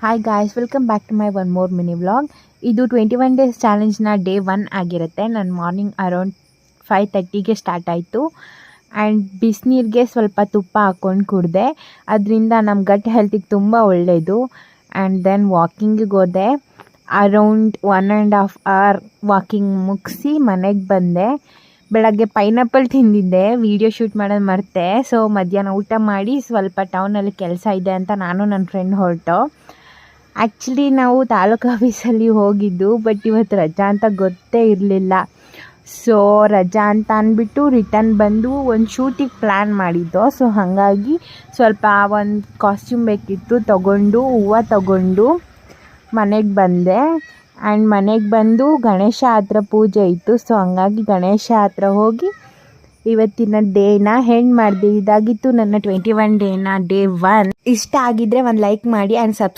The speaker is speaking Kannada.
Hi guys, welcome back to my one more mini vlog. ಇದು 21 ಡೇಸ್ ಚಾಲೆಂಜ್ನ ಡೇ 1 ಆಗಿರುತ್ತೆ. ನಾನು ಮಾರ್ನಿಂಗ್ ಅರೌಂಡ್ 5:30ಗೆ ಸ್ಟಾರ್ಟ್ ಆಯಿತು. ಆ್ಯಂಡ್ ಬಿಸಿನೀರಿಗೆ ಸ್ವಲ್ಪ ತುಪ್ಪ ಹಾಕ್ಕೊಂಡು ಕುಡಿದೆ. ಅದರಿಂದ ನಮ್ಮ ಗಟ್ ಹೆಲ್ತಿಗೆ ತುಂಬ ಒಳ್ಳೆಯದು. ಆ್ಯಂಡ್ ದೆನ್ ವಾಕಿಂಗಿಗೆ ಹೋದೆ. ಅರೌಂಡ್ 1.5 ಅವರ್ ವಾಕಿಂಗ್ ಮುಗಿಸಿ ಮನೆಗೆ ಬಂದೆ. ಬೆಳಗ್ಗೆ ಪೈನಾಪಲ್ ತಿಂದಿದ್ದೆ, ವೀಡಿಯೋ ಶೂಟ್ ಮಾಡೋದು ಮರೆತೆ. ಸೊ ಮಧ್ಯಾಹ್ನ ಊಟ ಮಾಡಿ ಸ್ವಲ್ಪ ಟೌನಲ್ಲಿ ಕೆಲಸ ಇದೆ ಅಂತ ನಾನು ನನ್ನ ಫ್ರೆಂಡ್ ಹೊರಟು. ಆ್ಯಕ್ಚುಲಿ ನಾವು ತಾಲೂಕು ಆಫೀಸಲ್ಲಿ ಹೋಗಿದ್ದು, ಬಟ್ ಇವತ್ತು ರಜಾ ಅಂತ ಗೊತ್ತೇ ಇರಲಿಲ್ಲ. ಸೊ ರಜಾ ಅಂತ ಅಂದ್ಬಿಟ್ಟು ರಿಟರ್ನ್ ಬಂದು ಒಂದು ಶೂಟಿಗೆ ಪ್ಲ್ಯಾನ್ ಮಾಡಿದ್ದೋ. ಸೊ ಹಾಗಾಗಿ ಸ್ವಲ್ಪ ಒಂದು ಕಾಸ್ಟ್ಯೂಮ್ ಬೇಕಿತ್ತು, ತಗೊಂಡು ಹೂವು ತಗೊಂಡು ಮನೆಗೆ ಬಂದೆ. ಆ್ಯಂಡ್ ಮನೆಗೆ ಬಂದು ಗಣೇಶ ಹತ್ರ ಪೂಜೆ ಇತ್ತು. ಸೊ ಹಂಗಾಗಿ ಗಣೇಶ ಹತ್ರ ಹೋಗಿ ಇವತ್ತಿನ ಡೇನ ಹೆಂಡ್ ಮಾಡಿದೆ. ಇದಾಗಿತ್ತು ನನ್ನ 21 ಡೇನ ಡೇ 1. ಇಷ್ಟ ಆಗಿದ್ದರೆ ಒಂದು ಲೈಕ್ ಮಾಡಿ ಆ್ಯಂಡ್ ಸಬ್ಸ್ಕ್ರೈಬ್